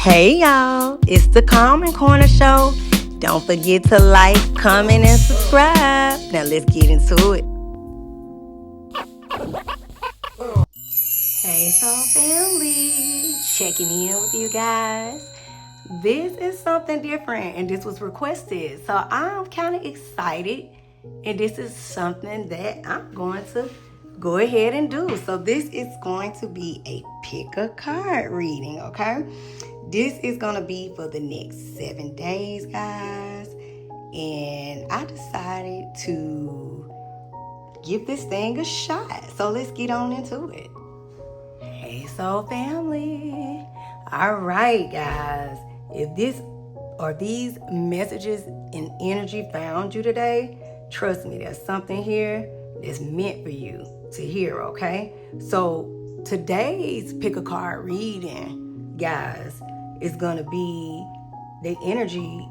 Hey y'all, it's the Calm Corner Show. Don't forget to like, comment, and subscribe. Now let's get into it. Hey Soul Family, checking in with you guys. This is something different and this was requested. So I'm kind of excited and this is something that I'm going to go ahead and do. So this is going to be a pick a card reading, okay? This is going to be for the next 7 days, guys. And I decided to give this thing a shot. So let's get on into it. Hey, Soul Family. All right, guys. If this or these messages and energy found you today, trust me, there's something here that's meant for you to hear, okay? So today's pick a card reading, guys, is going to be the energy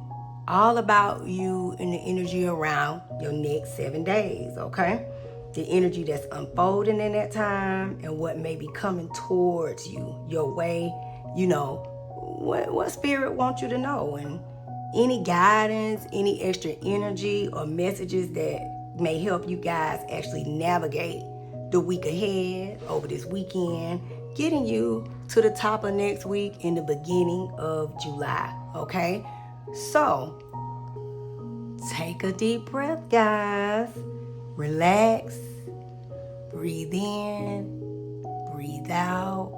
all about you and the energy around your next 7 days, okay? The energy that's unfolding in that time and what may be coming towards you, your way, what spirit wants you to know, and any guidance, any extra energy or messages that may help you guys actually navigate the week ahead over this weekend, getting you to the top of next week in the beginning of July, okay? So, take a deep breath, guys. Relax, breathe in, breathe out,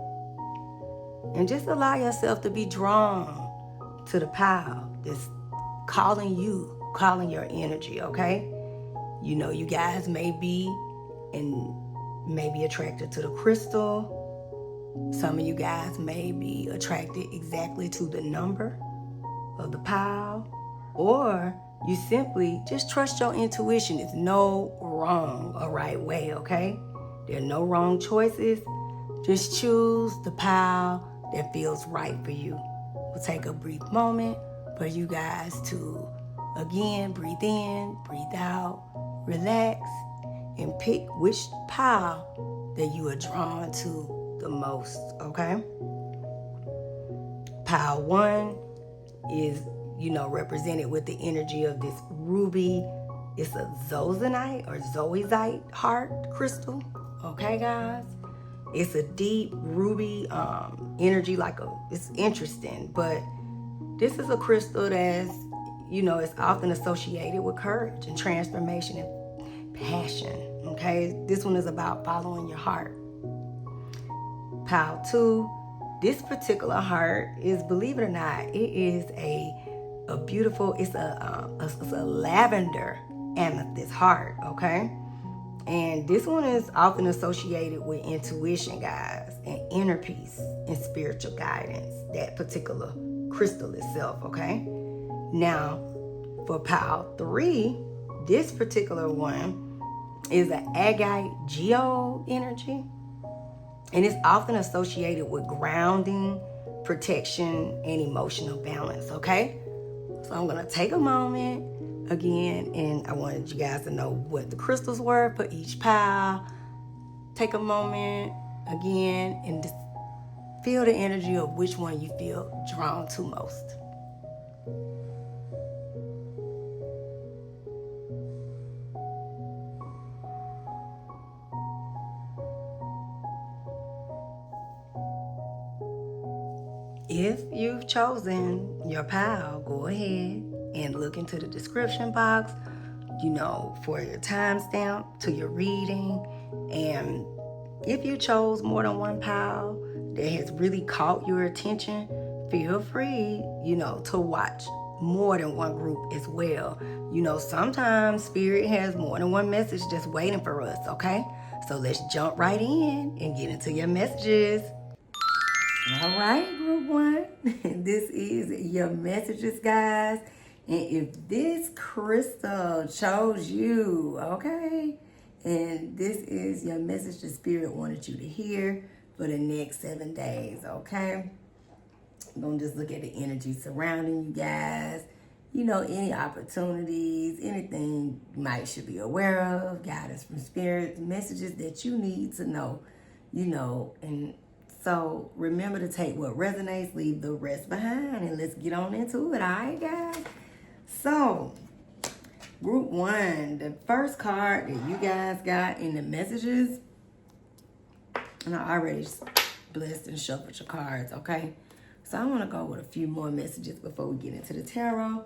and just allow yourself to be drawn to the power that's calling your energy, okay? You guys may be attracted to the crystal. Some of you guys may be attracted exactly to the number of the pile, or you simply just trust your intuition. It's no wrong or right way, okay? There are no wrong choices. Just choose the pile that feels right for you. We'll take a brief moment for you guys to, again, breathe in, breathe out, relax, and pick which pile that you are drawn to the most, okay? Pile 1 is represented with the energy of this ruby. It's a zozanite or zoisite heart crystal. Okay, guys? It's a deep ruby energy, it's interesting, but this is a crystal that's, it's often associated with courage and transformation and passion. Okay? This one is about following your heart. Pile 2, this particular heart is, believe it or not, it is a beautiful, it's a lavender amethyst heart, okay? And this one is often associated with intuition, guys, and inner peace and spiritual guidance, that particular crystal itself, okay? Now, for pile 3, this particular one is an agate geode energy, and it's often associated with grounding, protection, and emotional balance, okay? So I'm going to take a moment again, and I wanted you guys to know what the crystals were for each pile. Take a moment again and just feel the energy of which one you feel drawn to most. If you've chosen your pile, go ahead and look into the description box, for your timestamp to your reading. And if you chose more than one pile that has really caught your attention, feel free, to watch more than one group as well. Sometimes Spirit has more than one message just waiting for us, okay? So let's jump right in and get into your messages. All right, group 1. This is your messages, guys. And if this crystal chose you, okay, and this is your message the Spirit wanted you to hear for the next 7 days, okay? I'm going to just look at the energy surrounding you guys. Any opportunities, anything you should be aware of, guidance from Spirit, messages that you need to know, and So remember to take what resonates, leave the rest behind, and let's get on into it, all right, guys? So, group one, the first card that you guys got in the messages, and I already blessed and shuffled your cards, okay? So I want to go with a few more messages before we get into the tarot.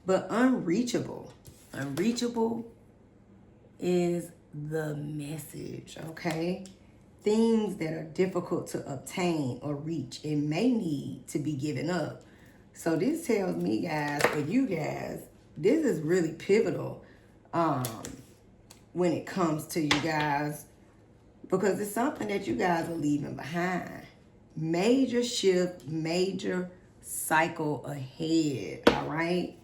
But unreachable. Unreachable is the message, okay? Things that are difficult to obtain or reach and may need to be given up. So this tells me, guys, for you guys, this is really pivotal when it comes to you guys, because it's something that you guys are leaving behind. Major shift, major cycle ahead, all right?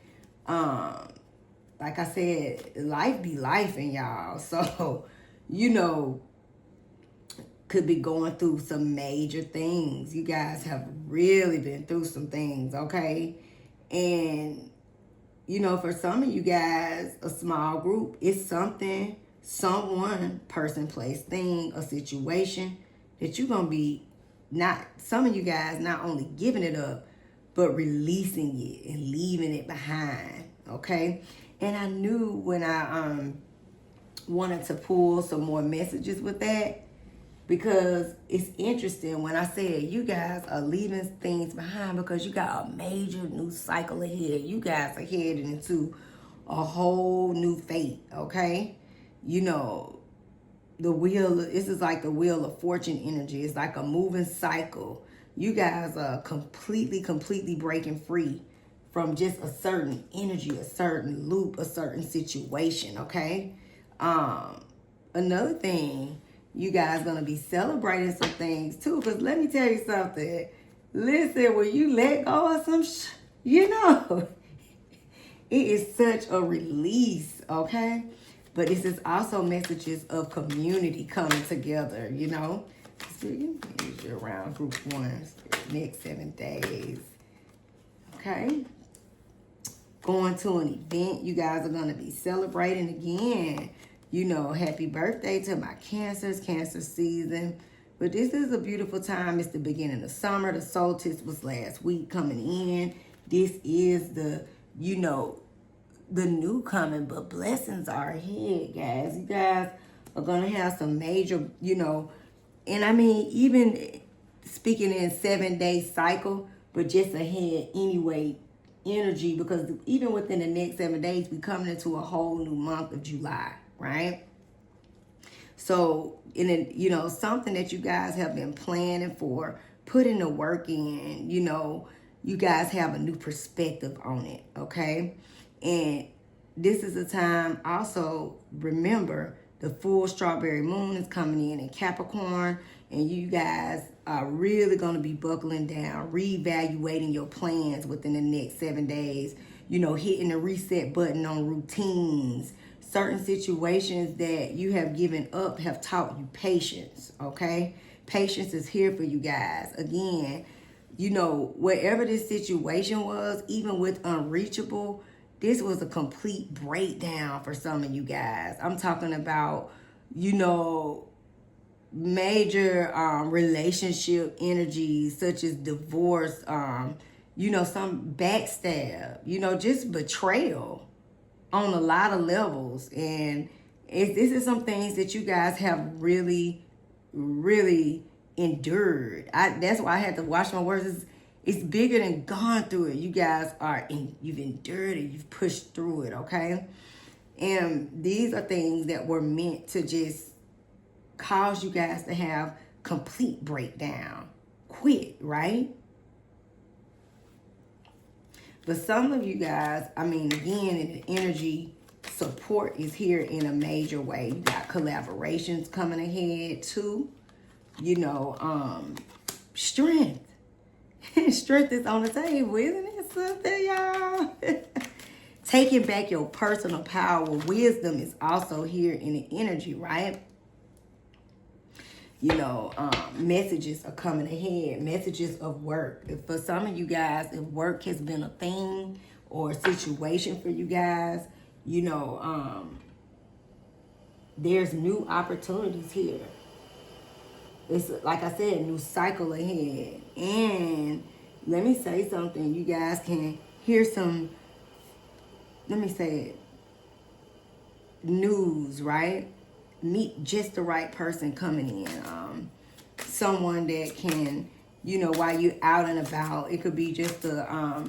Like I said, life be life in y'all. So, you know, could be going through some major things. You guys have really been through some things, okay? And, you know, for some of you guys, a small group is something, someone, person, place, thing, a situation that you're going to be some of you guys not only giving it up, but releasing it and leaving it behind, okay? And I knew when I wanted to pull some more messages with that, because it's interesting when I said you guys are leaving things behind because you got a major new cycle ahead. You guys are heading into a whole new fate, okay? You know, this is like the wheel of fortune energy. It's like a moving cycle. You guys are completely breaking free from just a certain energy, a certain loop, a certain situation, okay? Another thing, you guys gonna be celebrating some things too, because let me tell you something. Listen, when you let go of some you know, it is such a release, okay? But this is also messages of community coming together, you know? Spirit, you're around group one, next 7 days, okay? Going to an event, you guys are going to be celebrating again. You know, happy birthday to my Cancers, Cancer season. But this is a beautiful time. It's the beginning of summer. The solstice was last week coming in. This is the, you know, the new coming, but blessings are ahead, guys. You guys are going to have some major, you know, and I mean, even speaking in 7-day cycle, but just ahead anyway, energy, because even within the next 7 days, we coming into a whole new month of July, right? So, you know, something that you guys have been planning for, putting the work in, you know, you guys have a new perspective on it, okay? And this is a time also, remember, the full strawberry moon is coming in Capricorn, and you guys are really going to be buckling down, reevaluating your plans within the next 7 days, you know, hitting the reset button on routines. Certain situations that you have given up have taught you patience, okay? Patience is here for you guys. Again, you know, wherever this situation was, even with unreachable, this was a complete breakdown for some of you guys. I'm talking about, you know, major relationship energies such as divorce, you know, some backstab, you know, just betrayal on a lot of levels. And this is some things that you guys have really, really endured. That's why I had to watch my words. It's bigger than gone through it. You guys you've endured it. You've pushed through it, okay? And these are things that were meant to just cause you guys to have complete breakdown. Quit, right? But some of you guys, I mean, again, the energy support is here in a major way. You got collaborations coming ahead too. You know, strength. Strength is on the table, isn't it something, y'all? Taking back your personal power. Wisdom is also here in the energy, right? You know, messages are coming ahead. Messages of work. For some of you guys, if work has been a thing or a situation for you guys, you know, there's new opportunities here. It's like I said, a new cycle ahead. And let me say something. You guys can hear some, let me say it, news, right? Meet just the right person coming in. Someone that can, while you're out and about, it could be just a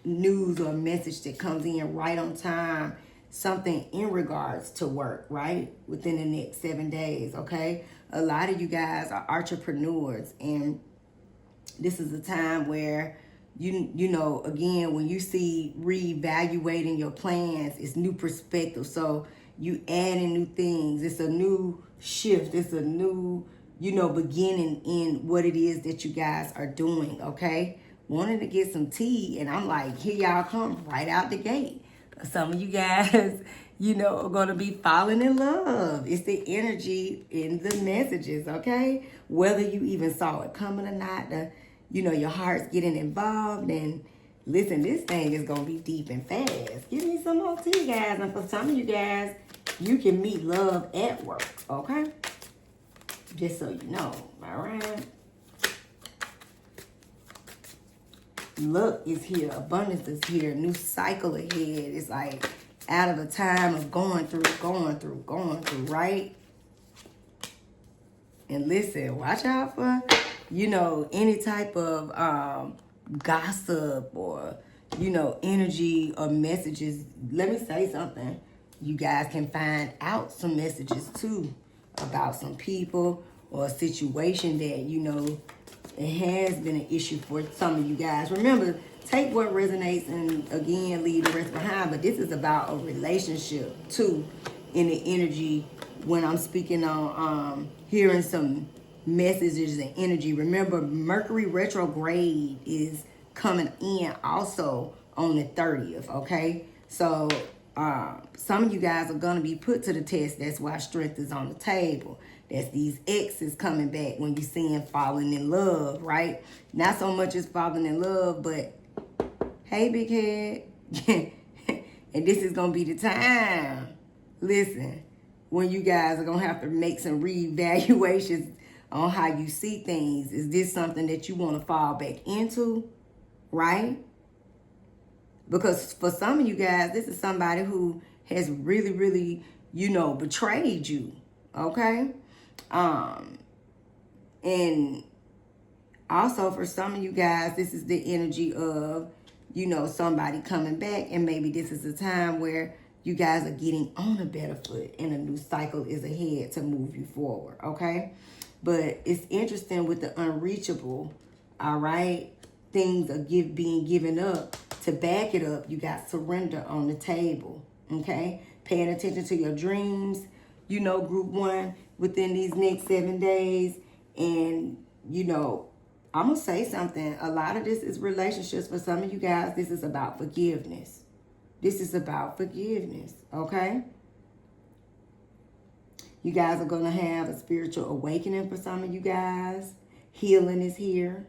news or a message that comes in right on time. Something in regards to work, right? Within the next 7 days, okay? A lot of you guys are entrepreneurs, and this is a time where again, when you see reevaluating your plans, it's new perspective. So you adding new things. It's a new shift. It's a new, beginning in what it is that you guys are doing, okay? Wanted to get some tea, and I'm like, here y'all come right out the gate. Some of you guys, are going to be falling in love. It's the energy in the messages, okay? Whether you even saw it coming or not, your heart's getting involved. And listen, this thing is going to be deep and fast. Give me some more tea, guys. And for some of you guys, you can meet love at work, okay? Just so you know, all right? Luck is here. Abundance is here. New cycle ahead. It's like out of a time of going through, right? And listen, watch out for, any type of gossip or, energy or messages. Let me say something. You guys can find out some messages too about some people or a situation that, it has been an issue for some of you guys. Remember, take what resonates and, again, leave the rest behind. But this is about a relationship, too, in the energy when I'm speaking on hearing some messages and energy. Remember, Mercury retrograde is coming in also on the 30th, okay? So some of you guys are going to be put to the test. That's why strength is on the table. That's these exes coming back when you're seeing falling in love, right? Not so much as falling in love, but hey, big head. And this is going to be the time. Listen, when you guys are going to have to make some reevaluations on how you see things. Is this something that you want to fall back into, right? Because for some of you guys, this is somebody who has really, really, betrayed you, okay? And also for some of you guys, this is the energy of, somebody coming back, and maybe this is a time where you guys are getting on a better foot and a new cycle is ahead to move you forward, okay? But it's interesting with the unreachable, all right? Things are being given up. To back it up, you got surrender on the table, okay? Paying attention to your dreams, group one, within these next 7 days. And, I'm going to say something. A lot of this is relationships. For some of you guys, this is about forgiveness. This is about forgiveness, okay? You guys are going to have a spiritual awakening for some of you guys. Healing is here,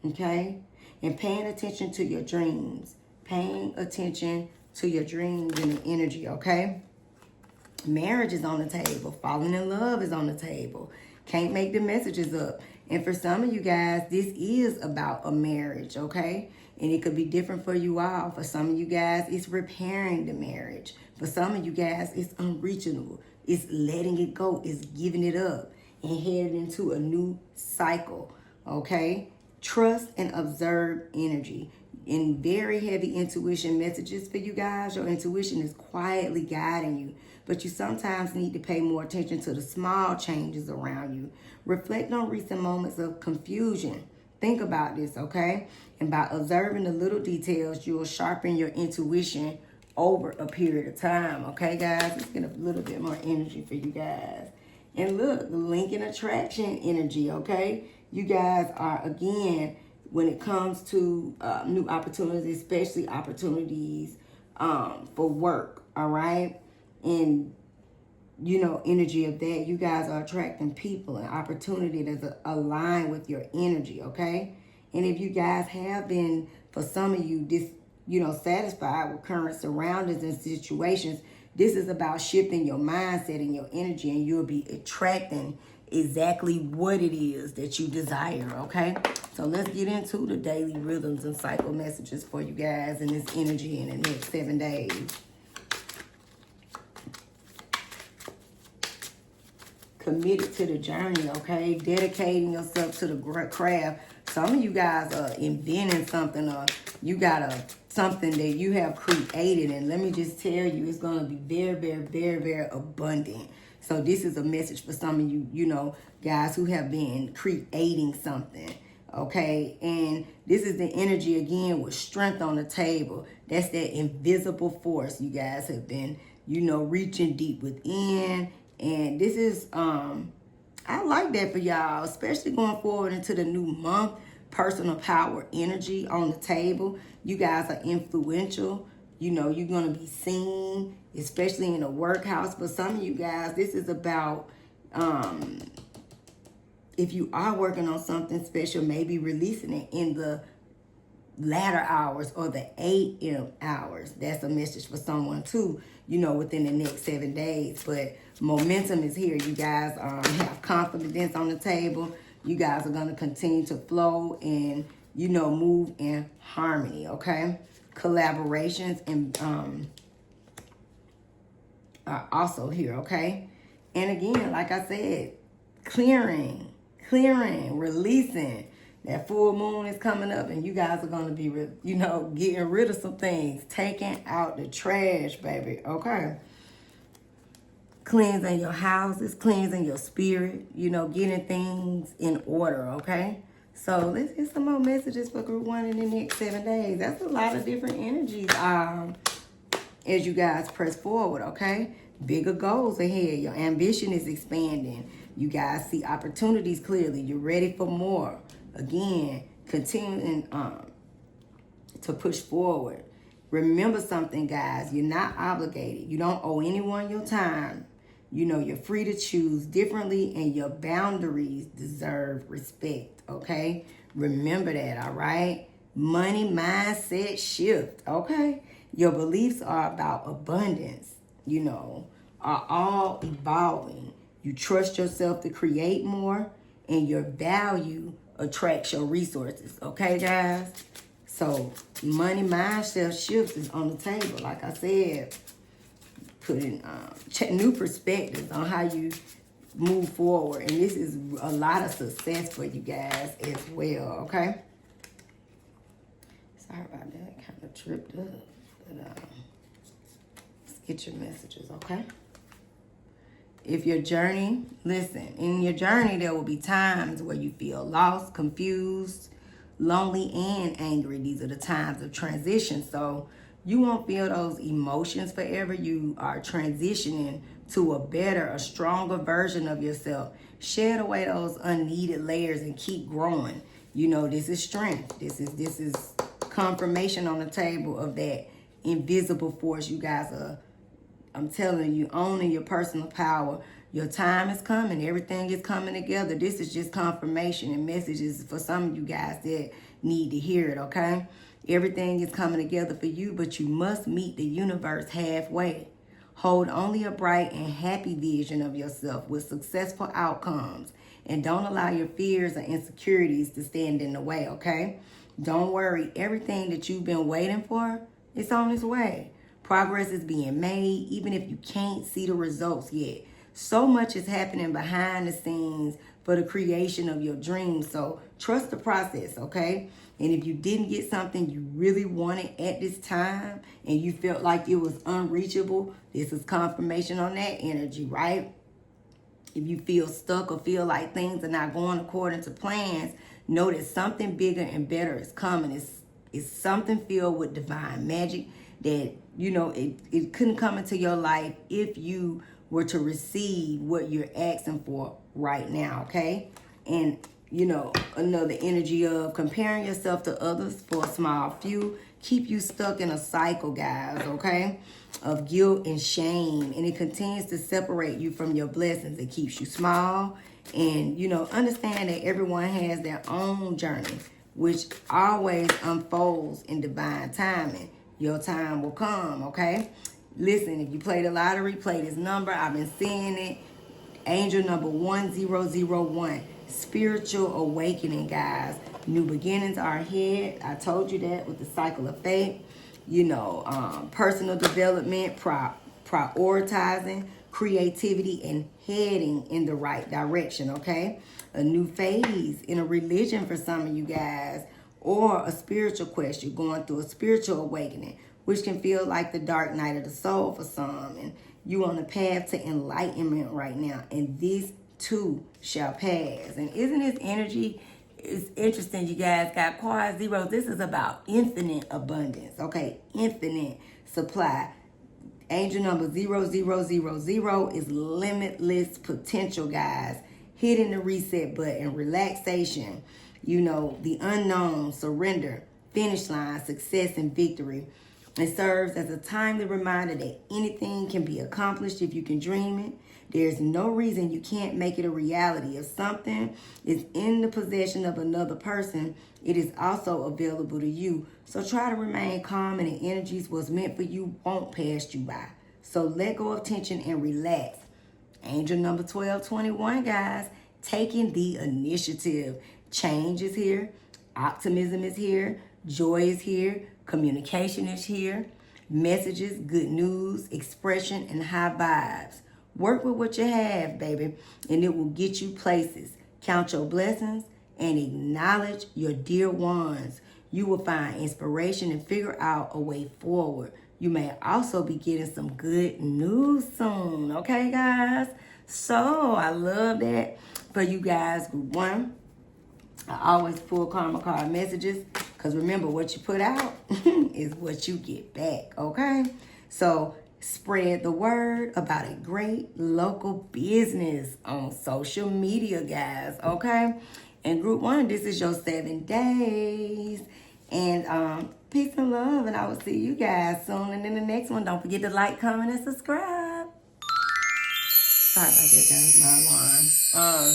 okay? And paying attention to your dreams. Paying attention to your dreams and the energy, okay? Marriage is on the table. Falling in love is on the table. Can't make the messages up. And for some of you guys, this is about a marriage, okay? And it could be different for you all. For some of you guys, it's repairing the marriage. For some of you guys, it's unreachable. It's letting it go. It's giving it up and heading into a new cycle, okay? Trust and observe energy. In very heavy intuition messages for you guys, your intuition is quietly guiding you. But you sometimes need to pay more attention to the small changes around you. Reflect on recent moments of confusion. Think about this, okay? And by observing the little details, you'll sharpen your intuition over a period of time, okay, guys? Let's get a little bit more energy for you guys. And look, link and attraction energy, okay? You guys are, again, when it comes to new opportunities, especially opportunities for work, all right? And, energy of that, you guys are attracting people and opportunity that's aligned with your energy, okay? And if you guys have been, for some of you, satisfied with current surroundings and situations, this is about shifting your mindset and your energy, and you'll be attracting exactly what it is that you desire, okay? So let's get into the daily rhythms and cycle messages for you guys in this energy in the next 7 days. Committed to the journey, okay? Dedicating yourself to the craft. Some of you guys are inventing something, or you got something that you have created, and let me just tell you, it's going to be very, very, very, very abundant. So this is a message for some of you, you know, guys who have been creating something, okay? And this is the energy, again, with strength on the table. That's that invisible force. You guys have been, you know, reaching deep within. And this is, I like that for y'all, especially going forward into the new month. Personal power energy on the table. You guys are influential. You know, you're going to be seen, especially in a workhouse. But some of you guys, this is about, if you are working on something special, maybe releasing it in the latter hours or the AM hours. That's a message for someone too, you know, within the next 7 days. But momentum is here. You guys have confidence on the table. You guys are going to continue to flow and, you know, move in harmony, okay? Collaborations and are also here, okay? And again, like I said, clearing, releasing. That full moon is coming up, and you guys are going to be, you know, getting rid of some things, taking out the trash, baby, okay? Cleansing your houses, cleansing your spirit, you know, getting things in order, okay? So let's get some more messages for group 1 in the next 7 days. That's a lot of different energies as you guys press forward, okay? Bigger goals ahead. Your ambition is expanding. You guys see opportunities clearly. You're ready for more. Again, continuing to push forward. Remember something, guys. You're not obligated. You don't owe anyone your time. You know, you're free to choose differently, and your boundaries deserve respect, okay? Remember that, all right? Money mindset shift, okay? Your beliefs are about abundance, you know, are all evolving. You trust yourself to create more, and your value attracts your resources, okay, guys? So money mindset shifts is on the table, like I said. Putting new perspectives on how you move forward. And this is a lot of success for you guys as well, okay? Sorry about that. Kind of tripped up. But let's get your messages, okay? If your journey, listen, in your journey, there will be times where you feel lost, confused, lonely, and angry. These are the times of transition. So you won't feel those emotions forever. You are transitioning to a better, a stronger version of yourself. Shed away those unneeded layers and keep growing. You know, this is strength. This is confirmation on the table of that invisible force. You guys are, I'm telling you, owning your personal power. Your time is coming. Everything is coming together. This is just confirmation and messages for some of you guys that need to hear it, okay? Everything is coming together for you, but you must meet the universe halfway. Hold only a bright and happy vision of yourself with successful outcomes. And don't allow your fears or insecurities to stand in the way, okay? Don't worry. Everything that you've been waiting for, it's on its way. Progress is being made, even if you can't see the results yet. So much is happening behind the scenes for the creation of your dreams. So trust the process, okay? And if you didn't get something you really wanted at this time and you felt like it was unreachable, this is confirmation on that energy, right? If you feel stuck or feel like things are not going according to plans, know that something bigger and better is coming. It's something filled with divine magic that, you know, it couldn't come into your life if you were to receive what you're asking for right now, okay? And, you know, another energy of comparing yourself to others for a small few keep you stuck in a cycle, guys, okay, of guilt and shame. And it continues to separate you from your blessings. It keeps you small. And, you know, understand that everyone has their own journey, which always unfolds in divine timing. Your time will come, okay? Listen, if you play the lottery, play this number. I've been seeing it. Angel number 1001, spiritual awakening, guys. New beginnings are ahead. I told you that with the cycle of fate. You know, personal development, prioritizing, creativity, and heading in the right direction, okay? A new phase in a religion for some of you guys, or a spiritual quest. You're going through a spiritual awakening, which can feel like the dark night of the soul for some. And you on the path to enlightenment right now. And this too shall pass. And isn't this energy, it's interesting, you guys got quad zeros. This is about infinite abundance, okay? Infinite supply. Angel number 0000 is limitless potential, guys. Hitting the reset button, relaxation, you know, the unknown, surrender, finish line, success, and victory. It serves as a timely reminder that anything can be accomplished if you can dream it. There's no reason you can't make it a reality. If something is in the possession of another person, it is also available to you. So try to remain calm, and the energies what's meant for you won't pass you by. So let go of tension and relax. Angel number 1221, guys, taking the initiative. Change is here. Optimism is here. Joy is here. Communication is here. Messages, good news, expression, and high vibes. Work with what you have, baby, and it will get you places. Count your blessings and acknowledge your dear ones. You will find inspiration and figure out a way forward. You may also be getting some good news soon, okay, guys? So I love that for you guys. Group 1, I always pull karma card messages, because remember, what you put out is what you get back, okay? So spread the word about a great local business on social media, guys, okay? And group 1, this is your 7 days. And peace and love, and I will see you guys soon. And in the next one, don't forget to like, comment, and subscribe. Sorry about that, guys, my alarm.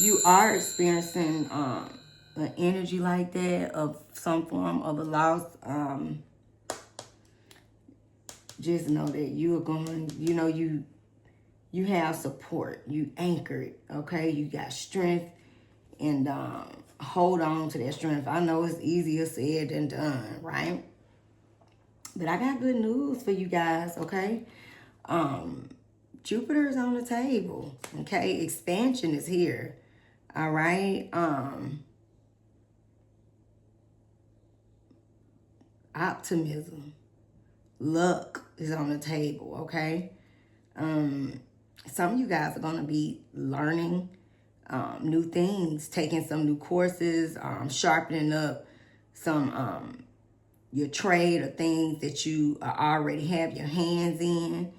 You are experiencing an energy like that of some form of a loss. Just know that you are going, you know, you have support. You anchored, okay? You got strength, and hold on to that strength. I know it's easier said than done, right? But I got good news for you guys, okay? Jupiter is on the table, okay? Expansion is here, all right? Optimism, luck is on the table, okay? Some of you guys are going to be learning new things, taking some new courses, sharpening up some your trade or things that you already have your hands in.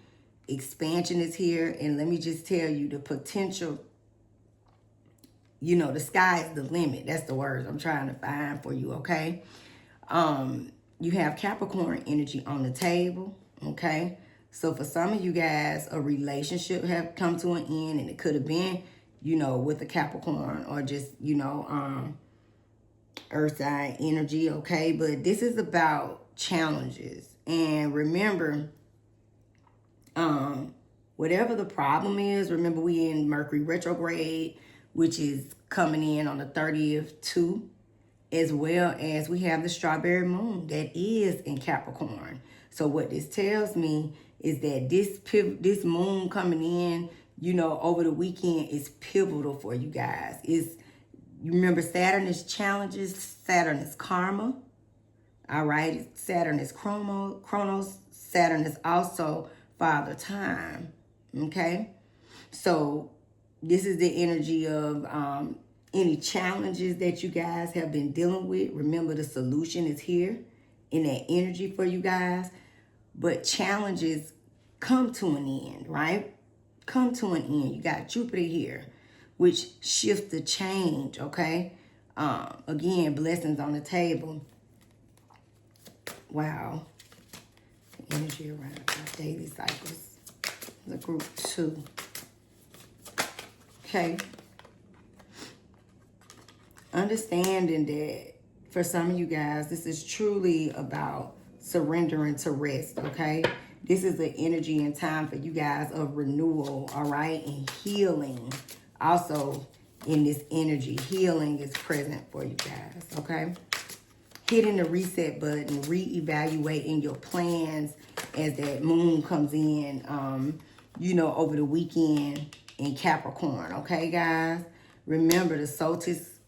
Expansion is here, and let me just tell you, the potential, you know, the sky is the limit. That's the words I'm trying to find for you, okay? You have Capricorn energy on the table, okay? So for some of you guys, a relationship have come to an end, and it could have been, you know, with a Capricorn, or just, you know, earth sign energy, okay? But this is about challenges. And remember, whatever the problem is, remember we in Mercury retrograde, which is coming in on the 30th too, as well as we have the strawberry moon that is in Capricorn. So what this tells me is that this moon coming in, you know, over the weekend is pivotal for you guys. You remember, Saturn is challenges, Saturn is karma, all right? Saturn is chronos, Saturn is also Father Time, okay? So this is the energy of any challenges that you guys have been dealing with. Remember, the solution is here in that energy for you guys. But challenges come to an end, right? Come to an end. You got Jupiter here, which shifts the change, okay? Again, blessings on the table. Wow. Energy around our daily cycles. The group 2. Okay. Understanding that for some of you guys, this is truly about surrendering to rest, okay? This is the energy and time for you guys of renewal, all right? And healing. Also, in this energy, healing is present for you guys, okay? Hitting the reset button, reevaluating your plans as that moon comes in, over the weekend in Capricorn, okay, guys? Remember, the solstice,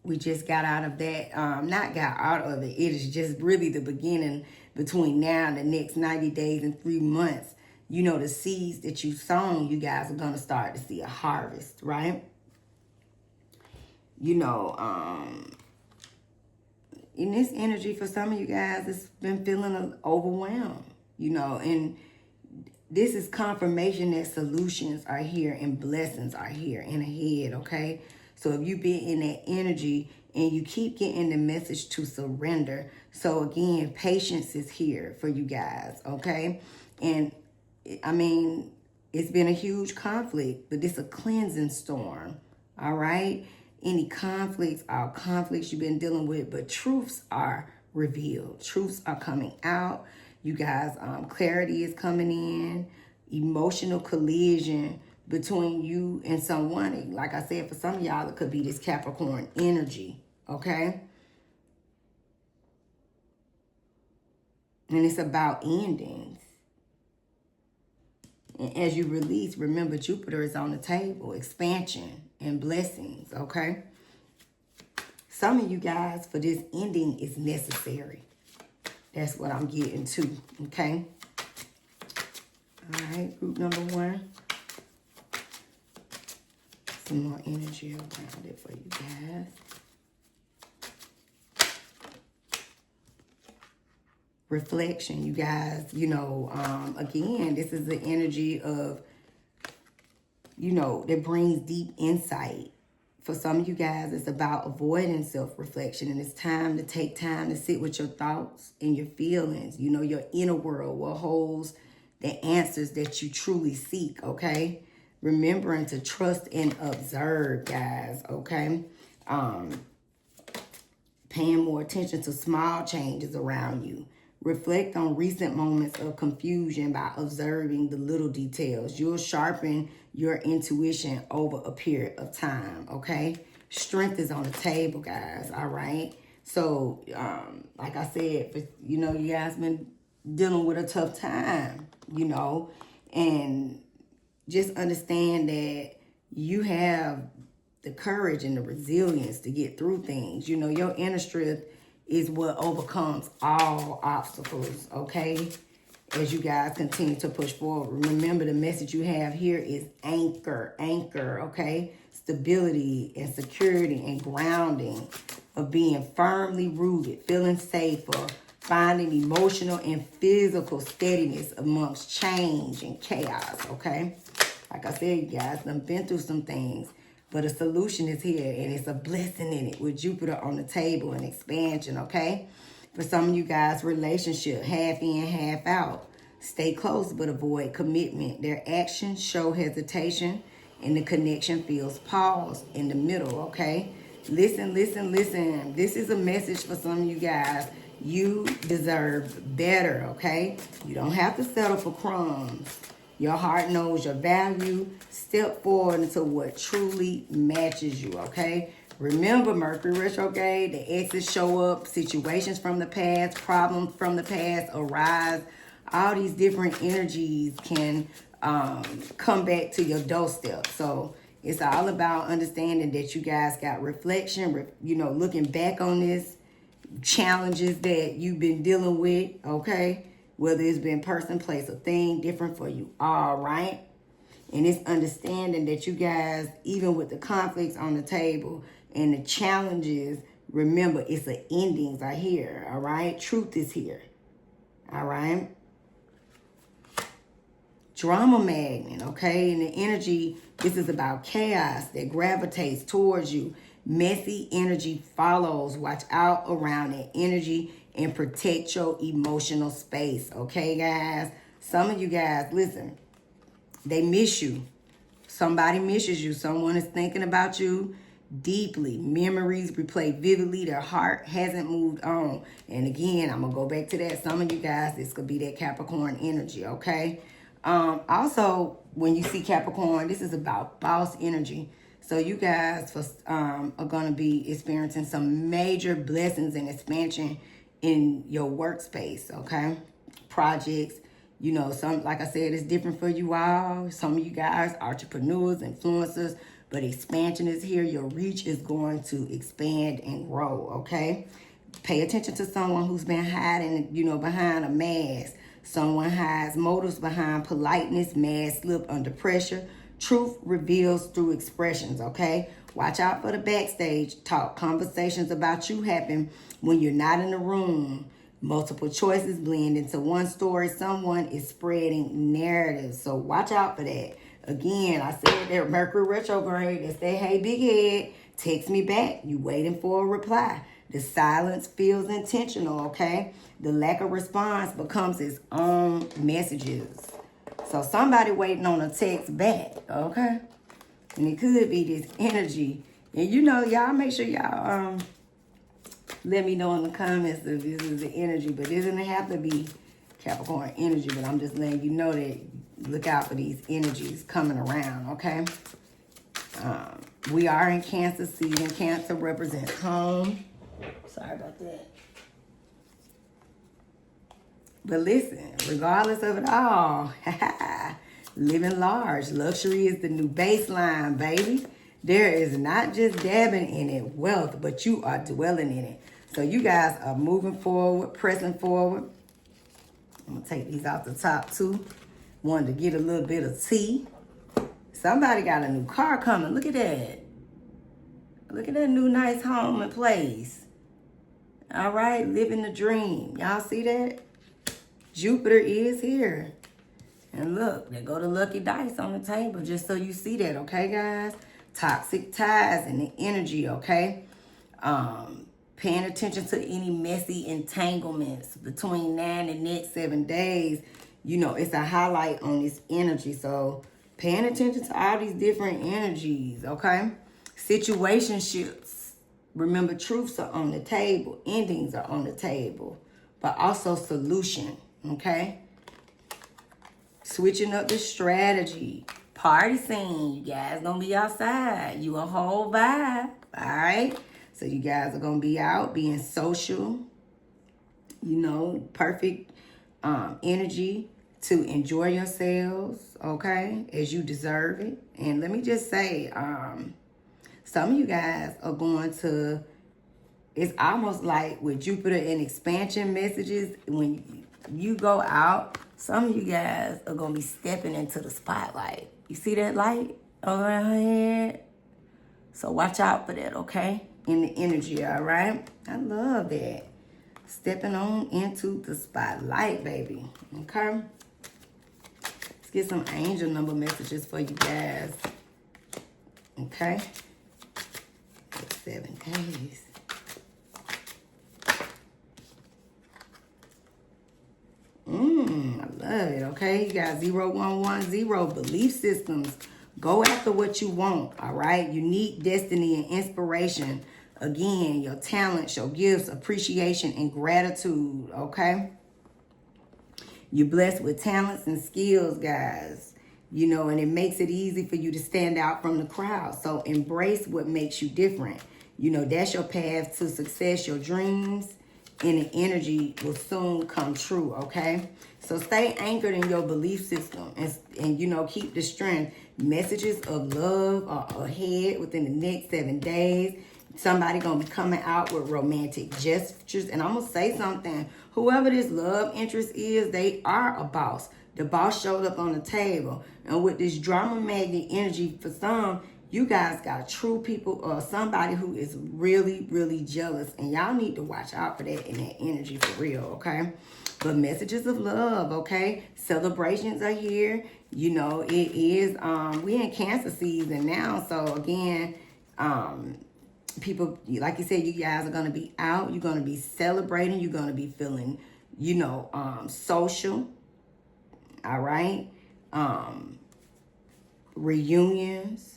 we just got out of that. Not got out of it. It is just really the beginning between now and the next 90 days and 3 months. The seeds that you sown, you guys are going to start to see a harvest, right? In this energy, for some of you guys, it's been feeling overwhelmed, and this is confirmation that solutions are here and blessings are here and ahead, okay? So if you've been in that energy and you keep getting the message to surrender, so again, patience is here for you guys, okay? And I mean, it's been a huge conflict, but it's a cleansing storm, all right? Any conflicts you've been dealing with, but truths are revealed. Truths are coming out. You guys, clarity is coming in. Emotional collision between you and someone. Like I said, for some of y'all, it could be this Capricorn energy, okay? And it's about endings. And as you release, remember Jupiter is on the table, expansion and blessings, okay? Some of you guys, for this ending is necessary. That's what I'm getting to, okay? All right, group number 1. Some more energy around it for you guys. Reflection, you guys, again, this is the energy of, that brings deep insight. For some of you guys, it's about avoiding self-reflection, and it's time to take time to sit with your thoughts and your feelings, your inner world, what holds the answers that you truly seek, okay? Remembering to trust and observe, guys, okay? Paying more attention to small changes around you. Reflect on recent moments of confusion by observing the little details. You'll sharpen your intuition over a period of time, okay? Strength is on the table, guys, all right? So, like I said, you guys been dealing with a tough time, and just understand that you have the courage and the resilience to get through things. Your inner strength is what overcomes all obstacles, okay? As you guys continue to push forward. Remember, the message you have here is anchor, okay? Stability and security and grounding of being firmly rooted, feeling safer, finding emotional and physical steadiness amongst change and chaos, okay? Like I said, you guys have been through some things, but a solution is here, and it's a blessing in it with Jupiter on the table and expansion, okay? For some of you guys, relationship, half in, half out. Stay close, but avoid commitment. Their actions show hesitation, and the connection feels paused in the middle, okay? Listen. This is a message for some of you guys. You deserve better, okay? You don't have to settle for crumbs. Your heart knows your value. Step forward into what truly matches you, okay? Remember, Mercury retrograde, the exes show up, situations from the past, problems from the past arise. All these different energies can come back to your doorstep. So it's all about understanding that you guys got reflection, looking back on this, challenges that you've been dealing with, okay? Whether it's been person, place, or thing, different for you all, right? And it's understanding that you guys, even with the conflicts on the table and the challenges, remember, it's the endings are here, all right? Truth is here, all right? Drama magnet, okay? And the energy, this is about chaos that gravitates towards you. Messy energy follows. Watch out around that energy and protect your emotional space, okay, guys? Some of you guys, listen, they miss you. Somebody misses you. Someone is thinking about you. deeply. Memories replay vividly. Their heart hasn't moved on. And again, I'm going to go back to that. Some of you guys, this could be that Capricorn energy, okay? Also, when you see Capricorn, this is about boss energy. So you guys are going to be experiencing some major blessings and expansion in your workspace, okay? Projects, you know, some, like I said, it's different for you all. Some of you guys, entrepreneurs, influencers, but expansion is here. Your reach is going to expand and grow, okay? Pay attention to someone who's been hiding, you know, behind a mask. Someone hides motives behind politeness, mask slip under pressure. Truth reveals through expressions, okay? Watch out for the backstage talk. Conversations about you happen when you're not in the room. Multiple choices blend into one story. Someone is spreading narratives. So watch out for that. Again, I said that Mercury retrograde, they say, hey, big head, text me back. You waiting for a reply. The silence feels intentional, okay? The lack of response becomes its own messages. So somebody waiting on a text back, okay? And it could be this energy. And you know, y'all make sure y'all let me know in the comments if this is the energy. But it doesn't have to be Capricorn energy. But I'm just letting you know that look out for these energies coming around, okay? We are in Cancer season. Cancer represents home. Sorry about that. But listen, regardless of it all, living large. Luxury is the new baseline, baby. There is not just dabbing in it, wealth, but you are dwelling in it. So you guys are moving forward, pressing forward. I'm going to take these off the top too. Wanted to get a little bit of tea. Somebody got a new car coming. Look at that. Look at that new nice home and place. All right, living the dream. Y'all see that? Jupiter is here. And look, there go the lucky dice on the table, just so you see that, okay, guys? Toxic ties and the energy, okay? Paying attention to any messy entanglements between now and the next 7 days. You know, it's a highlight on this energy. So paying attention to all these different energies, okay? Situationships. Remember, truths are on the table. Endings are on the table. But also solution, okay? Switching up the strategy. Party scene. You guys gonna be outside. You a whole vibe. All right? So you guys are gonna be out being social. You know, perfect energy to enjoy yourselves, okay? As you deserve it. And let me just say, some of you guys are going to, it's almost like with Jupiter and expansion messages, when you go out, some of you guys are going to be stepping into the spotlight. You see that light overhead? So watch out for that, okay? In the energy, all right? I love that. Stepping on into the spotlight, baby, okay? Let's get some angel number messages for you guys, okay? 7 days. I love it, okay? You got 0110, belief systems. Go after what you want, all right? Unique destiny and inspiration. Again, your talents, your gifts, appreciation, and gratitude, okay? You're blessed with talents and skills, guys. You know, and it makes it easy for you to stand out from the crowd. So embrace what makes you different. You know, that's your path to success, your dreams, and the energy will soon come true, okay? So stay anchored in your belief system and you know, keep the strength. Messages of love are ahead within the next 7 days. Somebody gonna be coming out with romantic gestures. And I'm gonna say something. Whoever this love interest is, they are a boss. The boss showed up on the table. And with this drama magnet energy, for some, you guys got true people or somebody who is really, really jealous. And y'all need to watch out for that in that energy for real, okay? But messages of love, okay? Celebrations are here. You know, it is, we in Cancer season now. So again, people, like you said, you guys are going to be out. You're going to be celebrating. You're going to be feeling, you know, social. All right. Reunions.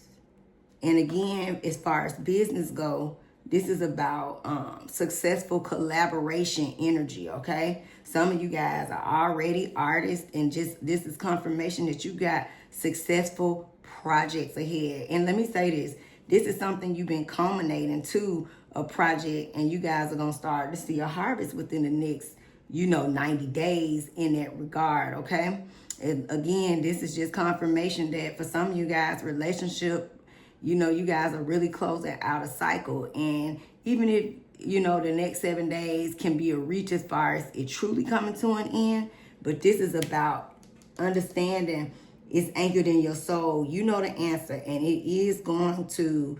And again, as far as business go, this is about successful collaboration energy, okay? Some of you guys are already artists, and just this is confirmation that you got successful projects ahead. And let me say this is something you've been culminating to a project, and you guys are going to start to see a harvest within the next 90 days in that regard, okay? And again, this is just confirmation that for some of you guys, relationship, you guys are really closing out a cycle. And even if, the next 7 days can be a reach as far as it truly coming to an end, but this is about understanding it's anchored in your soul. You know the answer, and it's going to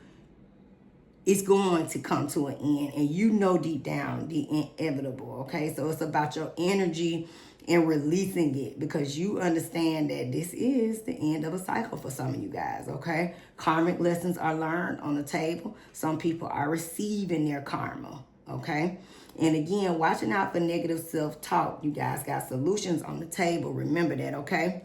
come to an end, and deep down the inevitable, okay? So it's about your energy and releasing it, because you understand that this is the end of a cycle for some of you guys, okay? Karmic lessons are learned on the table. Some people are receiving their karma, okay? And again, watching out for negative self-talk. You guys got solutions on the table. Remember that, okay?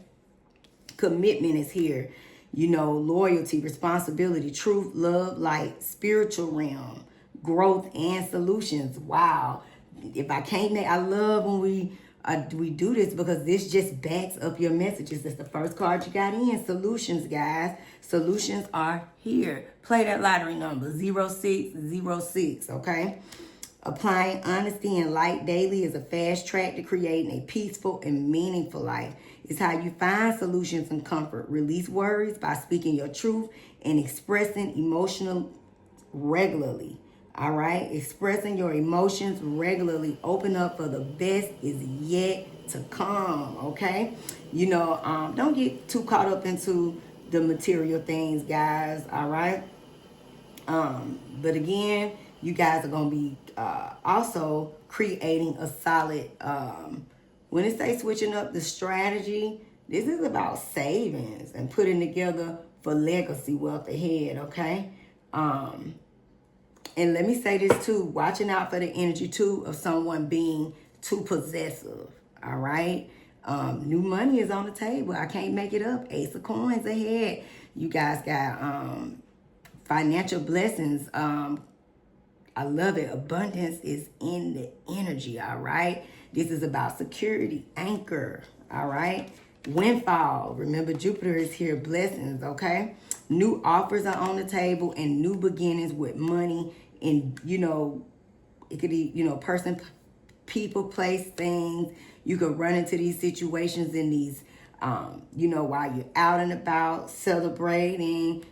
Commitment is here. Loyalty, responsibility, truth, love, light, spiritual realm, growth, and solutions. Wow. I love when we do this, because this just backs up your messages. That's the first card you got in. Solutions, guys. Solutions are here. Play that lottery number, 0606, okay? Applying honesty and light daily is a fast track to creating a peaceful and meaningful life. It's how you find solutions and comfort. Release worries by speaking your truth and expressing emotional regularly. All right? Expressing your emotions regularly. Open up for the best is yet to come. Okay? Don't get too caught up into the material things, guys. All right? But again, you guys are going to be also creating a solid, when it says switching up the strategy, this is about savings and putting together for legacy wealth ahead, okay? And let me say this too, watching out for the energy too of someone being too possessive, all right? New money is on the table. I can't make it up. Ace of coins ahead. You guys got financial blessings. I love it. Abundance is in the energy, all right? This is about security, anchor, all right? Windfall. Remember, Jupiter is here. Blessings, okay? New offers are on the table, and new beginnings with money. And, it could be, person, people, place, things. You could run into these situations in these, while you're out and about, celebrating,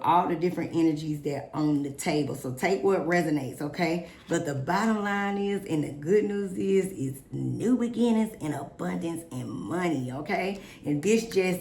all the different energies that are on the table. So take what resonates, okay? But the bottom line is, and the good news is new beginnings and abundance and money, okay? And this just,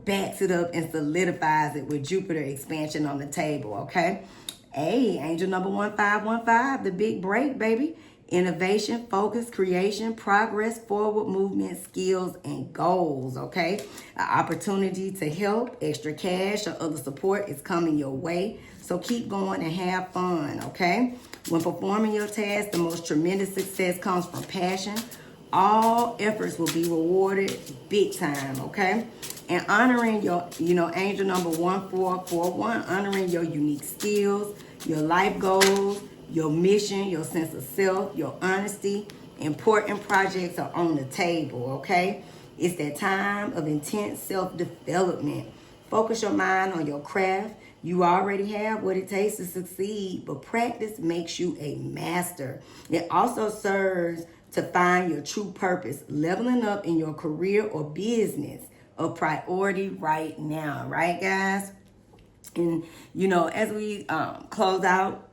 backs it up and solidifies it with Jupiter expansion on the table, okay? Hey, angel number 1515, the big break, baby. Innovation, focus, creation, progress, forward movement, skills, and goals, okay? An opportunity to help, extra cash, or other support is coming your way. So keep going and have fun, okay? When performing your task, the most tremendous success comes from passion. All efforts will be rewarded big time, okay? And honoring your, angel number 1441, honoring your unique skills, your life goals, your mission, your sense of self, your honesty. Important projects are on the table, okay? It's that time of intense self-development. Focus your mind on your craft. You already have what it takes to succeed, but practice makes you a master. It also serves to find your true purpose. Leveling up in your career or business, a priority right now, right, guys? And, as we close out,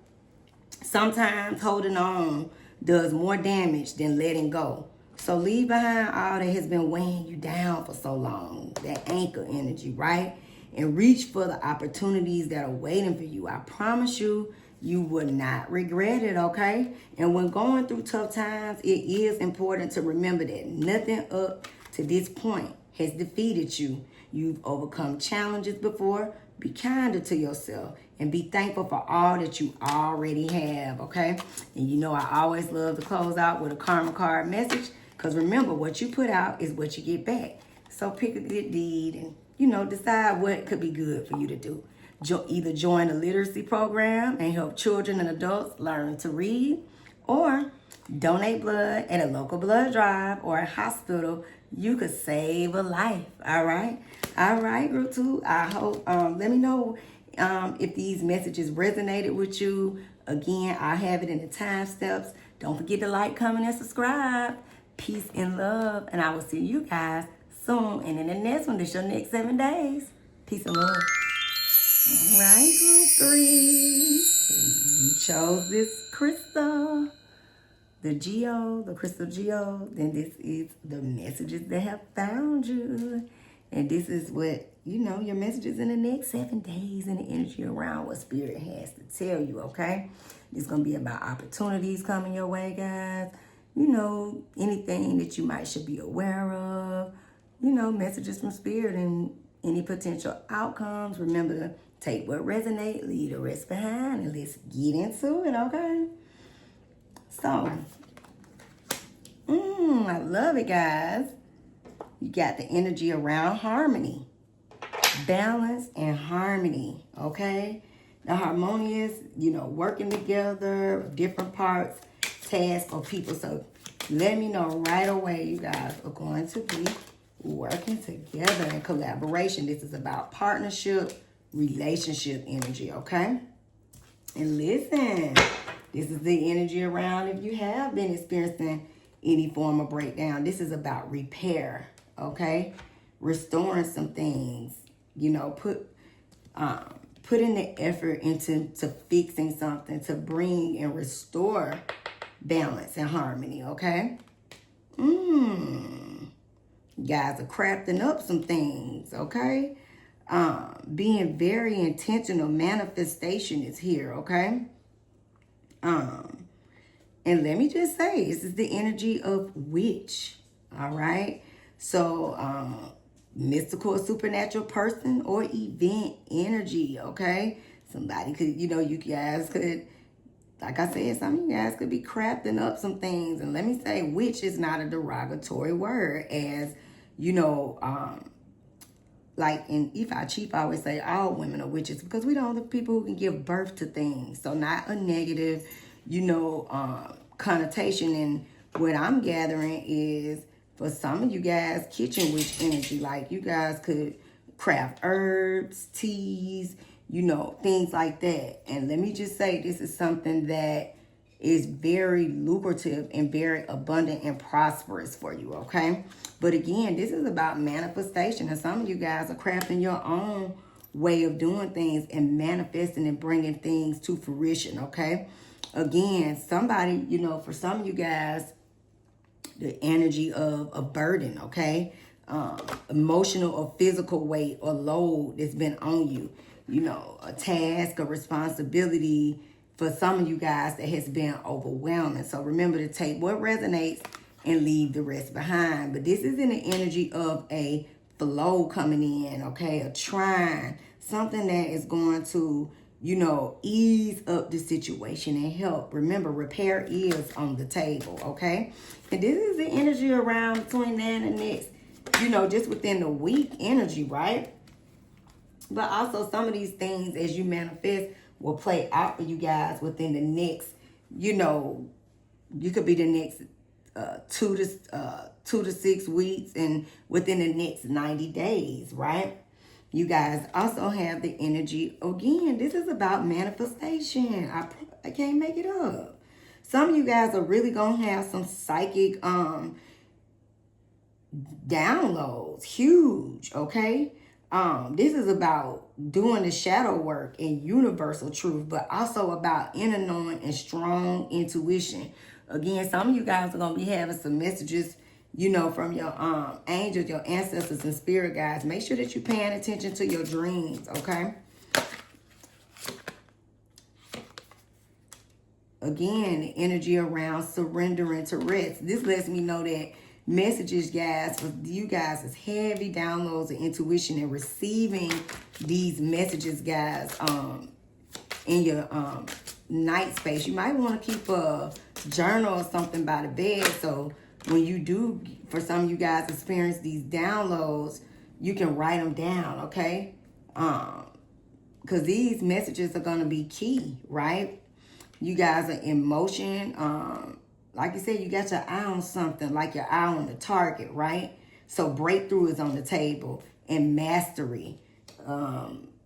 sometimes holding on does more damage than letting go. So leave behind all that has been weighing you down for so long, that anchor energy, right? And reach for the opportunities that are waiting for you. I promise you, you will not regret it, okay? And when going through tough times, it is important to remember that nothing up to this point has defeated you. You've overcome challenges before. Be kinder to yourself and be thankful for all that you already have, okay? And I always love to close out with a karma card message, because remember, what you put out is what you get back. So pick a good deed and, decide what could be good for you to do. either join a literacy program and help children and adults learn to read, or donate blood at a local blood drive or a hospital. You could save a life. All right. All right, group 2. I hope, let me know if these messages resonated with you. Again, I have it in the time steps. Don't forget to like, comment, and subscribe. Peace and love. And I will see you guys soon. And in the next one, this your next 7 days. Peace and love. All right, group 3. You chose this crystal. The crystal geo. Then this is the messages that have found you. And this is what, your messages in the next 7 days and the energy around what Spirit has to tell you, okay? It's going to be about opportunities coming your way, guys. Anything that you should be aware of. Messages from Spirit and any potential outcomes. Remember to take what resonates, leave the rest behind, and let's get into it, okay? So, I love it, guys. You got the energy around harmony, balance, and harmony, okay? The harmonious, working together, different parts, tasks, or people. So let me know right away you guys are going to be working together in collaboration. This is about partnership, relationship energy, okay? And listen, this is the energy around if you have been experiencing any form of breakdown. This is about repair, okay? Restoring some things, putting the effort into fixing something to bring and restore balance and harmony, okay? You guys are crafting up some things, okay? Being very intentional. Manifestation is here, okay? And let me just say, this is the energy of witch, all right? So, mystical or supernatural person or event energy, okay? Somebody could, you guys could, like I said, some of you guys could be crafting up some things. And let me say, witch is not a derogatory word, as, like in Ifa Chief, I always say all women are witches, because we don't the people who can give birth to things. So not a negative, connotation. And what I'm gathering is, for some of you guys, kitchen witch energy. Like you guys could craft herbs, teas, things like that. And let me just say, this is something that is very lucrative and very abundant and prosperous for you, okay? But again, this is about manifestation. And some of you guys are crafting your own way of doing things and manifesting and bringing things to fruition, okay? Again, somebody, for some of you guys, the energy of a burden, okay? Emotional or physical weight or load that's been on you. A task, a responsibility for some of you guys that has been overwhelming. So remember to take what resonates and leave the rest behind. But this is in the energy of a flow coming in, okay? A trine, something that is going to, ease up the situation and help. Remember, repair is on the table, okay? And this is the energy around between now and the next, just within the week energy, right? But also some of these things, as you manifest, will play out for you guys within the next, you could be the next 2 to 6 weeks, and within the next 90 days, right? You guys also have the energy. Again, this is about manifestation. I can't make it up. Some of you guys are really going to have some psychic downloads. Huge, okay? This is about doing the shadow work and universal truth, but also about inner knowing and strong intuition. Again, some of you guys are going to be having some messages, from your angels, your ancestors, and spirit guides. Make sure that you're paying attention to your dreams, okay? Again, the energy around surrendering to rest. This lets me know that messages, guys, for you guys is heavy downloads of intuition and receiving these messages, guys, in your night space. You might want to keep a journal or something by the bed, so when you do, for some of you guys, experience these downloads, you can write them down, okay? because these messages are going to be key, right? You guys are in motion. Like you said, you got your eye on something, like your eye on the target, right? So breakthrough is on the table, and mastery.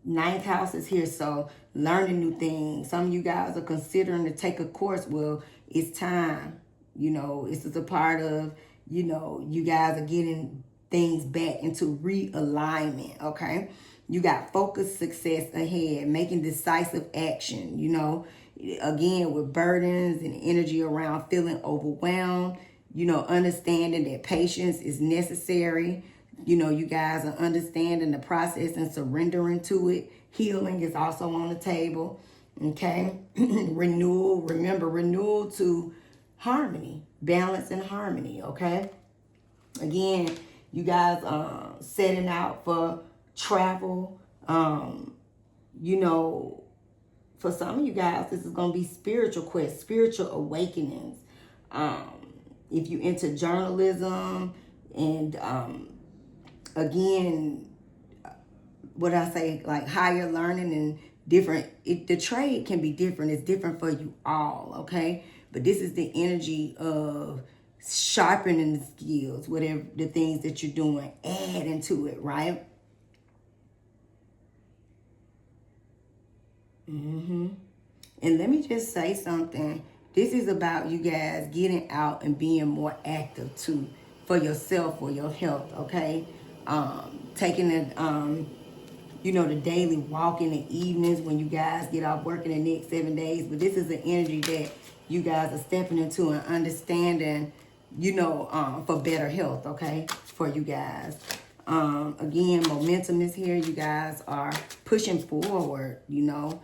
Ninth house is here, so learning new things. Some of you guys are considering to take a course. Well, it's time. You know, this is a part of, you know, you guys are getting things back into realignment, okay? You got focused success ahead, making decisive action, you know, again, with burdens and energy around feeling overwhelmed, you know, understanding that patience is necessary. You know, you guys are understanding the process and surrendering to it. Healing is also on the table, okay? Renewal, remember, renewal to harmony, balance and harmony, okay? Again, you guys setting out for travel. You know, for some of you guys, this is going to be spiritual quests, spiritual awakenings. If you into journalism and again, what I say, like higher learning and different, the trade can be different. It's different for you all, okay? But this is the energy of sharpening the skills, whatever the things that you're doing, adding to it, right? And let me just say something. This is about you guys getting out and being more active too, for yourself, for your health, okay? Taking it, you know, the daily walk in the evenings when you guys get off work in the next 7 days. But this is an energy that you guys are stepping into and understanding, you know, for better health, okay, for you guys. Again, momentum is here. You guys are pushing forward, you know.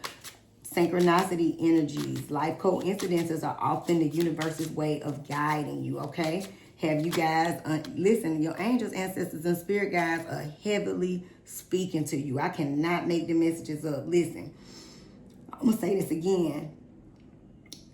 Synchronicity energies, life coincidences are often the universe's way of guiding you, okay? Have you guys, listen, your angels, ancestors, and spirit guides are heavily speaking to you. I cannot make the messages up. Listen, I'm going to say this again.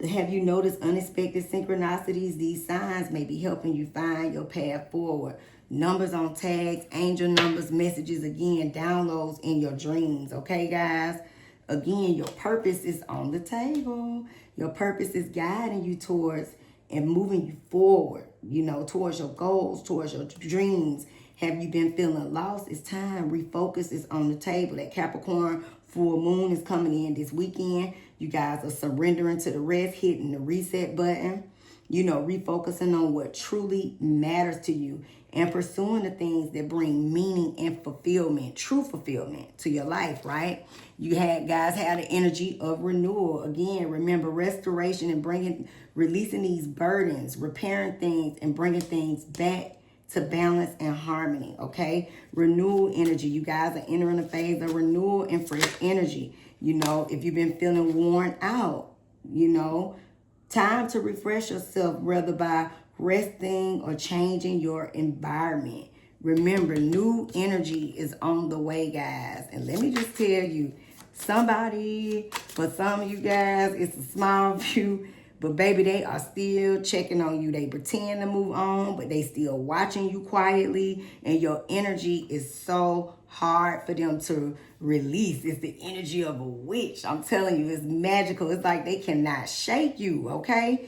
Have you noticed unexpected synchronicities? These signs may be helping you find your path forward. Numbers on tags, angel numbers, messages, again, downloads in your dreams, okay, guys? Again, your purpose is on the table. Your purpose is guiding you towards and moving you forward, you know, towards your goals, towards your dreams. Have you been feeling lost? It's time. Refocus is on the table. That Capricorn full moon is coming in this weekend. You guys are surrendering to the rest, hitting the reset button, you know, refocusing on what truly matters to you and pursuing the things that bring meaning and fulfillment, true fulfillment to your life, right? You guys had the energy of renewal. Again, remember restoration and releasing these burdens, repairing things and bringing things back to balance and harmony, okay? Renewal energy. You guys are entering a phase of renewal and fresh energy. You know, if you've been feeling worn out, you know, time to refresh yourself, whether by resting or changing your environment. Remember, new energy is on the way, guys. And let me just tell you, for some of you guys, it's a small view, but baby, they are still checking on you. They pretend to move on, but they still watching you quietly. And your energy is so hard for them to release. It's the energy of a witch. I'm telling you, it's magical. It's like they cannot shake you, okay?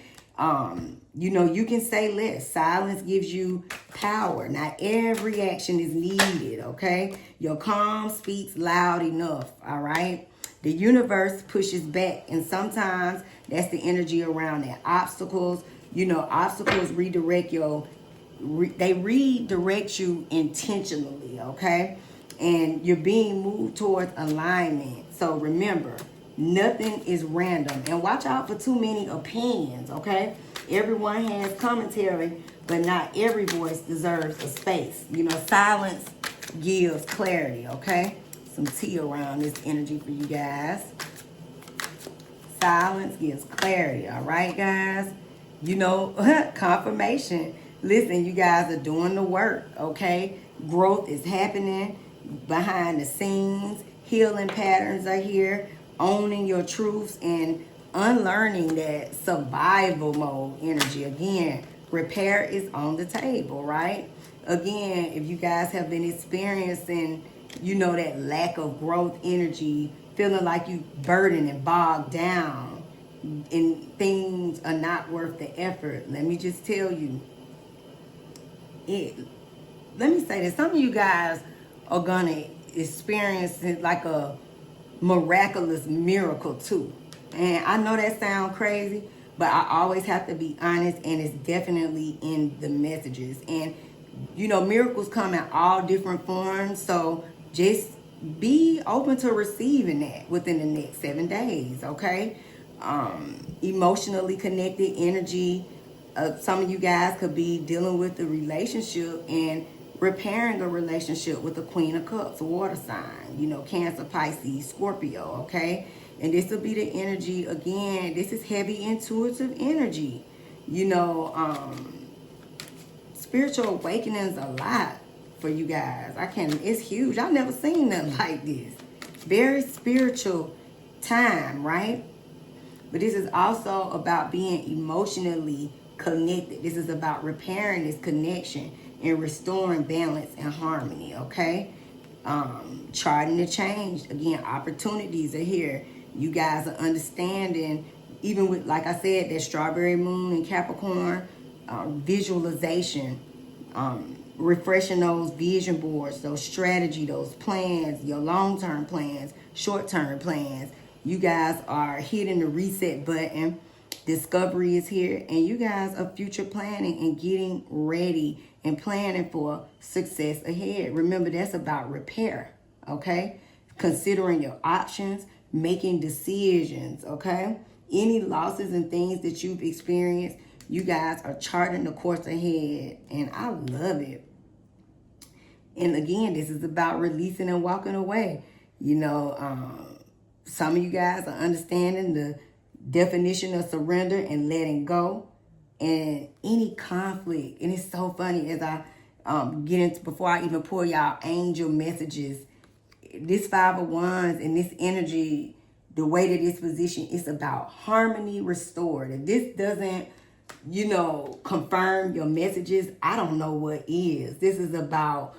You know, you can say less. Silence gives you power. Not every action is needed, okay? Your calm speaks loud enough, all right? The universe pushes back, and sometimes that's the energy around that. Obstacles, you know, obstacles redirect they redirect you intentionally, okay? And you're being moved towards alignment. So remember, nothing is random. And watch out for too many opinions, okay? Everyone has commentary, but not every voice deserves a space. You know, silence gives clarity, okay? Some tea around this energy for you guys. Silence gives clarity, all right, guys? You know, confirmation. Listen, you guys are doing the work, okay? Growth is happening behind the scenes. Healing patterns are here. Owning your truths and unlearning that survival mode energy. Again, repair is on the table, right? Again, if you guys have been experiencing, you know, that lack of growth energy, feeling like you burdened and bogged down and things are not worth the effort. Let me just tell you, let me say this. Some of you guys are going to experience it like a miraculous miracle too. And I know that sounds crazy, but I always have to be honest, and it's definitely in the messages. And you know, miracles come in all different forms, so just be open to receiving that within the next 7 days, okay? Emotionally connected energy. Some of you guys could be dealing with a relationship and repairing a relationship with the Queen of Cups, water sign, you know, Cancer, Pisces, Scorpio, okay? And this will be the energy, again, this is heavy intuitive energy. You know, spiritual awakenings a lot for you guys. It's huge. I've never seen nothing like this. Very spiritual time, right? But this is also about being emotionally connected. This is about repairing this connection and restoring balance and harmony, okay? Charting the change. Again, opportunities are here. You guys are understanding, even with, like I said, that strawberry moon in Capricorn, visualization, refreshing those vision boards, those strategy, those plans, your long-term plans, short-term plans. You guys are hitting the reset button. Discovery is here, and you guys are future planning and getting ready and planning for success ahead. Remember, that's about repair, okay? Considering your options, making decisions, okay? Any losses and things that you've experienced, you guys are charting the course ahead, and I love it. And again, this is about releasing and walking away. You know, some of you guys are understanding the definition of surrender and letting go, and any conflict. And it's so funny as I get into, before I even pull y'all angel messages, this Five of Wands and this energy, the way that it's positioned, it's about harmony restored. If this doesn't, you know, confirm your messages, I don't know what is. This is about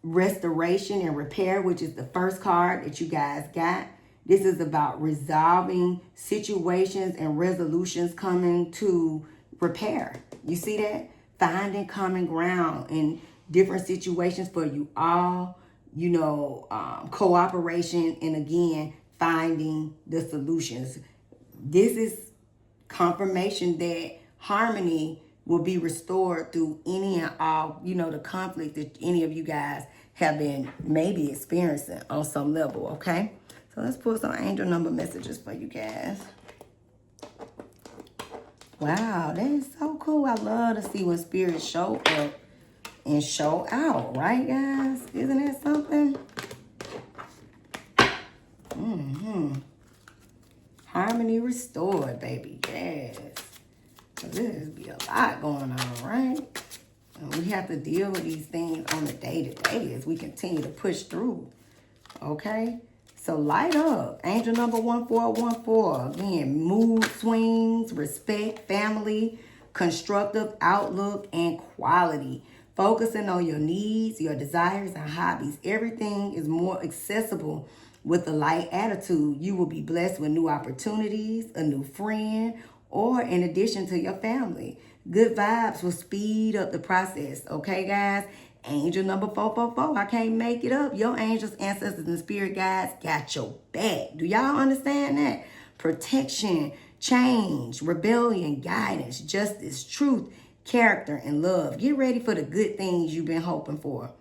restoration and repair, which is the first card that you guys got. This is about resolving situations and resolutions coming to repair. You see that? Finding common ground in different situations for you all, you know, cooperation, and again, finding the solutions. This is confirmation that harmony will be restored through any and all, you know, the conflict that any of you guys have been maybe experiencing on some level, okay? So let's pull some angel number messages for you guys. Wow, that is so cool. I love to see when spirits show up and show out, right, guys? Isn't that something? Harmony restored, baby. Yes. So there's be a lot going on, right? And we have to deal with these things on a day-to-day as we continue to push through. Okay? So light up. Angel number 1414. Again, mood swings, respect, family, constructive outlook, and quality. Focusing on your needs, your desires, and hobbies. Everything is more accessible with a light attitude. You will be blessed with new opportunities, a new friend, or in addition to your family. Good vibes will speed up the process. Okay, guys? Angel number 444. I can't make it up. Your angels, ancestors, and spirit guides got your back. Do y'all understand that? Protection, change, rebellion, guidance, justice, truth, character, and love. Get ready for the good things you've been hoping for.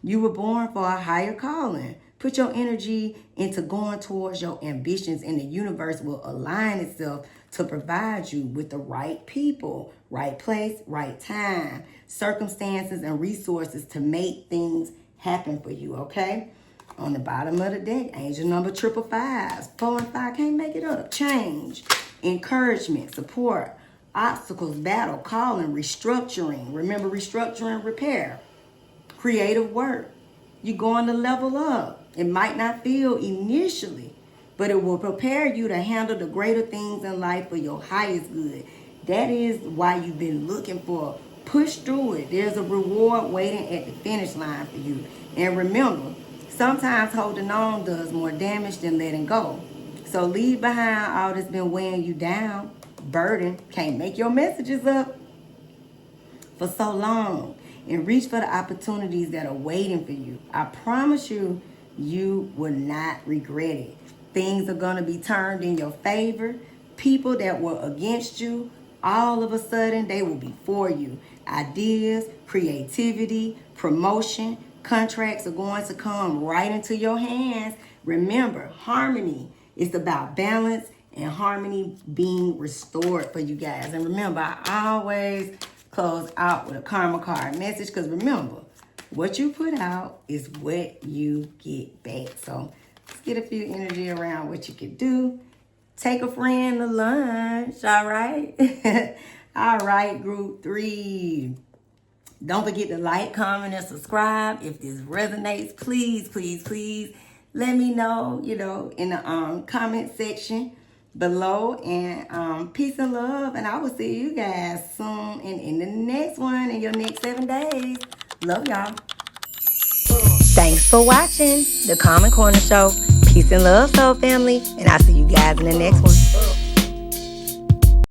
You were born for a higher calling. Put your energy into going towards your ambitions, and the universe will align itself to provide you with the right people, right place, right time, circumstances, and resources to make things happen for you, okay? On the bottom of the deck, angel number 555. 4 and 5, can't make it up. Change, encouragement, support, obstacles, battle, calling, restructuring. Remember, restructuring, repair, creative work. You're going to level up. It might not feel initially, but it will prepare you to handle the greater things in life for your highest good. That is why you've been looking for. Push through it. There's a reward waiting at the finish line for you. And remember, Sometimes holding on does more damage than letting go. So leave behind all that's been weighing you down. Burden can't make your messages up for so long, and reach for the opportunities that are waiting for you. I promise you, you will not regret it. Things are going to be turned in your favor. People that were against you, all of a sudden, they will be for you. Ideas, creativity, promotion, contracts are going to come right into your hands. Remember, harmony is about balance and harmony being restored for you guys. And remember, I always close out with a karma card message, because remember, what you put out is what you get back. So let's get a few energy around what you can do. Take a friend to lunch, all right? All right, group 3. Don't forget to like, comment, and subscribe. If this resonates, please, please, please let me know, in the comment section below. And peace and love. And I will see you guys soon in the next one, in your next 7 days. Love y'all. Thanks for watching The Common Corner Show. Peace and love, soul family. And I'll see you guys in the next one.